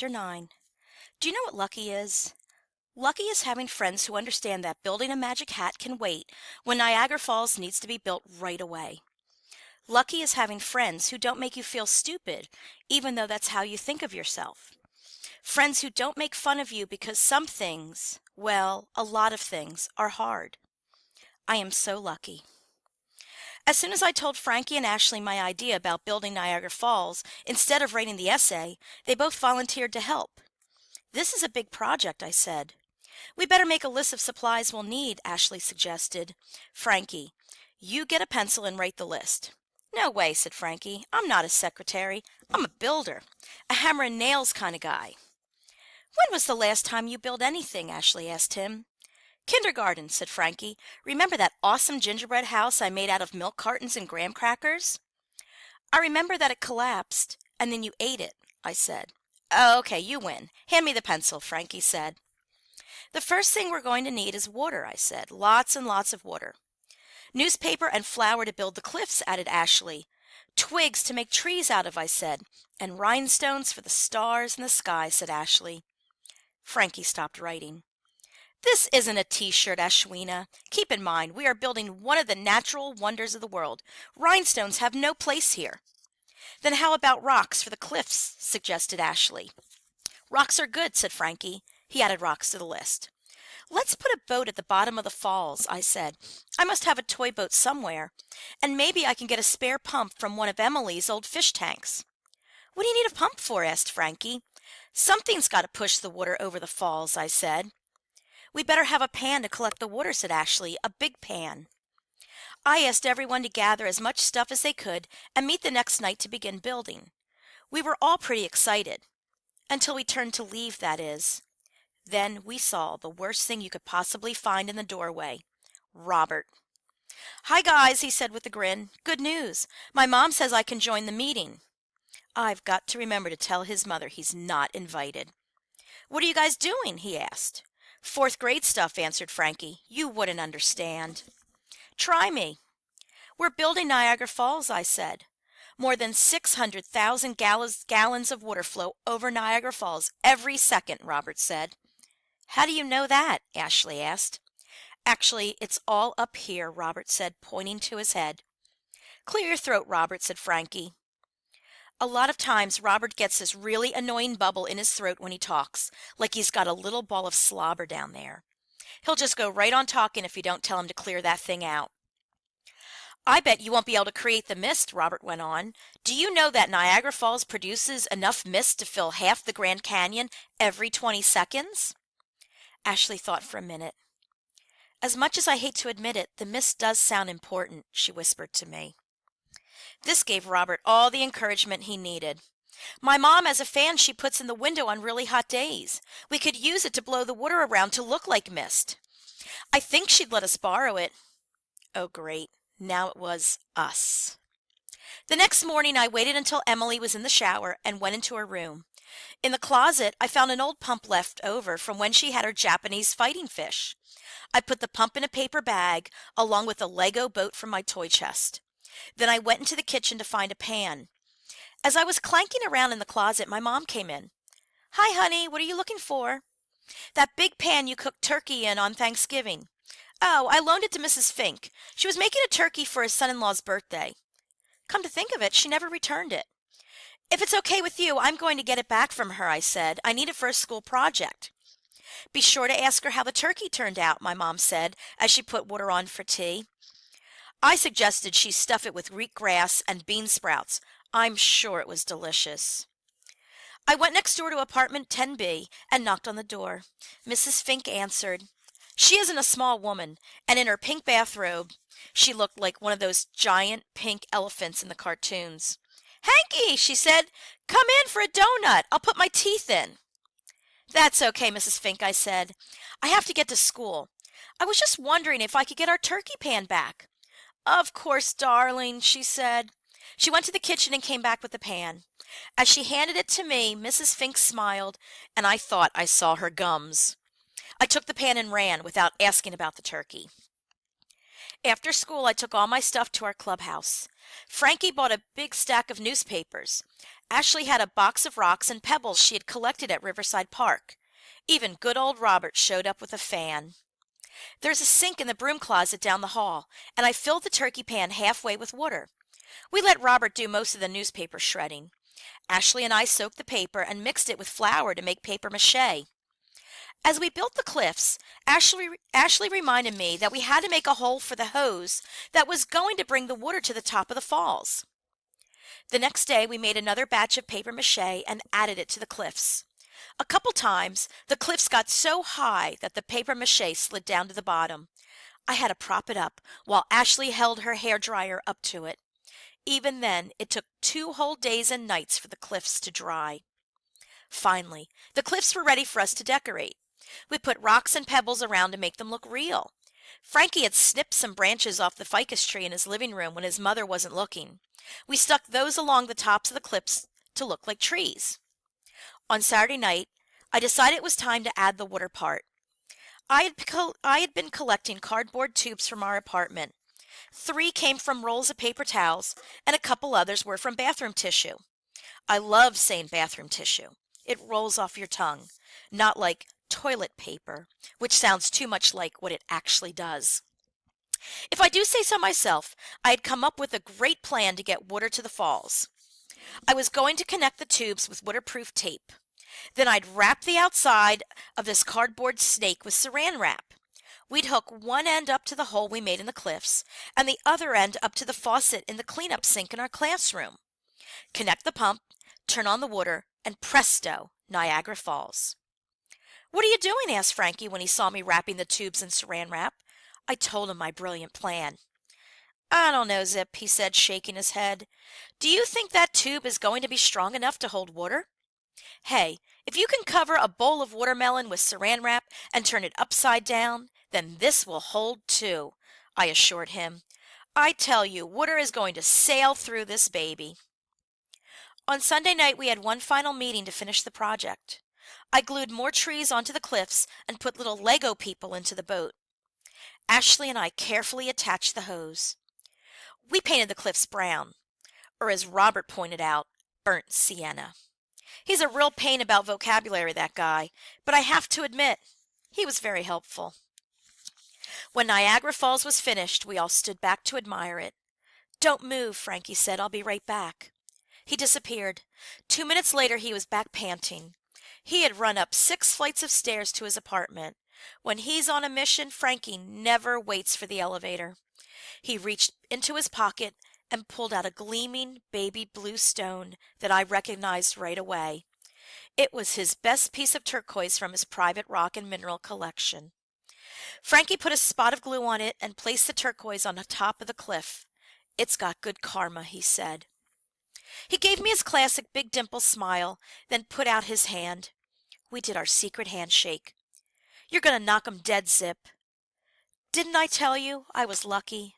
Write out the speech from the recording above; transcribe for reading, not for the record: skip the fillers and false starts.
Chapter 9. Do you know what lucky is? Lucky is having friends who understand that building a magic hat can wait when Niagara Falls needs to be built right away. Lucky is having friends who don't make you feel stupid, even though that's how you think of yourself. Friends who don't make fun of you because some things, well, a lot of things, are hard. I am so lucky. As soon as I told Frankie and Ashley my idea about building Niagara Falls, instead of writing the essay, they both volunteered to help. This is a big project, I said. We better make a list of supplies we'll need, Ashley suggested. Frankie, you get a pencil and write the list. No way, said Frankie. I'm not a secretary. I'm a builder. A hammer and nails kind of guy. When was the last time you built anything? Ashley asked him. Kindergarten, said Frankie. Remember that awesome gingerbread house I made out of milk cartons and graham crackers? I remember that it collapsed, and then you ate it, I said. Okay, you win. Hand me the pencil, Frankie said. The first thing we're going to need is water, I said. Lots and lots of water. Newspaper and flour to build the cliffs, added Ashley. Twigs to make trees out of, I said. And rhinestones for the stars in the sky, said Ashley. Frankie stopped writing. This isn't a t-shirt, Ashwina. Keep in mind, we are building one of the natural wonders of the world. Rhinestones have no place here. Then how about rocks for the cliffs, suggested Ashley. Rocks are good, said Frankie. He added rocks to the list. Let's put a boat at the bottom of the falls, I said. I must have a toy boat somewhere, and maybe I can get a spare pump from one of Emily's old fish tanks. What do you need a pump for? Asked Frankie. Something's got to push the water over the falls, I said. We better have a pan to collect the water, said Ashley, a big pan. I asked everyone to gather as much stuff as they could and meet the next night to begin building. We were all pretty excited. Until we turned to leave, that is. Then we saw the worst thing you could possibly find in the doorway. Robert. Hi, guys, he said with a grin. Good news. My mom says I can join the meeting. I've got to remember to tell his mother he's not invited. What are you guys doing? He asked. Fourth grade stuff, answered Frankie. You wouldn't understand. Try me. We're building Niagara Falls, I said. More than 600,000 gallons of water flow over Niagara Falls every second, Robert said. How do you know that? Ashley asked. Actually, it's all up here, Robert said, pointing to his head. Clear your throat, Robert, said Frankie. A lot of times, Robert gets this really annoying bubble in his throat when he talks, like he's got a little ball of slobber down there. He'll just go right on talking if you don't tell him to clear that thing out. I bet you won't be able to create the mist, Robert went on. Do you know that Niagara Falls produces enough mist to fill half the Grand Canyon every 20 seconds? Ashley thought for a minute. As much as I hate to admit it, the mist does sound important, she whispered to me. This gave Robert all the encouragement he needed. My mom has a fan she puts in the window on really hot days. We could use it to blow the water around to look like mist. I think she'd let us borrow it. Oh, great. Now it was us. The next morning, I waited until Emily was in the shower and went into her room. In the closet, I found an old pump left over from when she had her Japanese fighting fish. I put the pump in a paper bag along with a Lego boat from my toy chest. Then I went into the kitchen to find a pan. As I was clanking around in the closet, my mom came in. Hi, honey, what are you looking for? That big pan you cooked turkey in on Thanksgiving. Oh, I loaned it to Mrs. Fink. She was making a turkey for his son-in-law's birthday. Come to think of it, she never returned it. If it's okay with you, I'm going to get it back from her, I said. I need it for a school project. Be sure to ask her how the turkey turned out, my mom said, as she put water on for tea. I suggested she stuff it with wheatgrass and bean sprouts. I'm sure it was delicious. I went next door to apartment 10B and knocked on the door. Mrs. Fink answered. She isn't a small woman, and in her pink bathrobe, she looked like one of those giant pink elephants in the cartoons. Hanky, she said, come in for a donut. I'll put my teeth in. That's okay, Mrs. Fink, I said. I have to get to school. I was just wondering if I could get our turkey pan back. Of course, darling, she said. She went to the kitchen and came back with the pan. As she handed it to me, Mrs. Fink smiled, and I thought I saw her gums. I took the pan and ran without asking about the turkey. After school, I took all my stuff to our clubhouse. Frankie bought a big stack of newspapers. Ashley had a box of rocks and pebbles she had collected at Riverside Park. Even good old Robert showed up with a fan. There's a sink in the broom closet down the hall, and I filled the turkey pan halfway with water. We let Robert do most of the newspaper shredding. Ashley and I soaked the paper and mixed it with flour to make paper mache. As we built the cliffs, Ashley reminded me that we had to make a hole for the hose that was going to bring the water to the top of the falls. The next day, we made another batch of paper mache and added it to the cliffs. A couple times, the cliffs got so high that the paper mache slid down to the bottom. I had to prop it up while Ashley held her hairdryer up to it. Even then, it took 2 whole days and nights for the cliffs to dry. Finally, the cliffs were ready for us to decorate. We put rocks and pebbles around to make them look real. Frankie had snipped some branches off the ficus tree in his living room when his mother wasn't looking. We stuck those along the tops of the cliffs to look like trees. On Saturday night, I decided it was time to add the water part. I had been collecting cardboard tubes from our apartment. 3 came from rolls of paper towels, and a couple others were from bathroom tissue. I love saying bathroom tissue. It rolls off your tongue, not like toilet paper, which sounds too much like what it actually does. If I do say so myself, I had come up with a great plan to get water to the falls. I was going to connect the tubes with waterproof tape. Then I'd wrap the outside of this cardboard snake with saran wrap. We'd hook one end up to the hole we made in the cliffs, and the other end up to the faucet in the cleanup sink in our classroom. Connect the pump, turn on the water, and presto, Niagara Falls. "What are you doing?" asked Frankie when he saw me wrapping the tubes in saran wrap. I told him my brilliant plan. "I don't know, Zip," he said, shaking his head. "Do you think that tube is going to be strong enough to hold water?" "Hey, if you can cover a bowl of watermelon with saran wrap and turn it upside down, then this will hold too," I assured him. "I tell you, water is going to sail through this baby." On Sunday night, we had one final meeting to finish the project. I glued more trees onto the cliffs and put little Lego people into the boat. Ashley and I carefully attached the hose. We painted the cliffs brown, or as Robert pointed out, burnt sienna. He's a real pain about vocabulary, that guy, but I have to admit, he was very helpful. When Niagara Falls was finished, we all stood back to admire it. "Don't move," Frankie said. "I'll be right back." He disappeared. 2 minutes later, he was back panting. He had run up 6 flights of stairs to his apartment. When he's on a mission, Frankie never waits for the elevator. He reached into his pocket and pulled out a gleaming baby blue stone that I recognized right away. It was his best piece of turquoise from his private rock and mineral collection. Frankie put a spot of glue on it and placed the turquoise on the top of the cliff. "It's got good karma," he said. He gave me his classic big dimple smile, then put out his hand. We did our secret handshake. "You're going to knock 'em dead, Zip." "Didn't I tell you I was lucky?"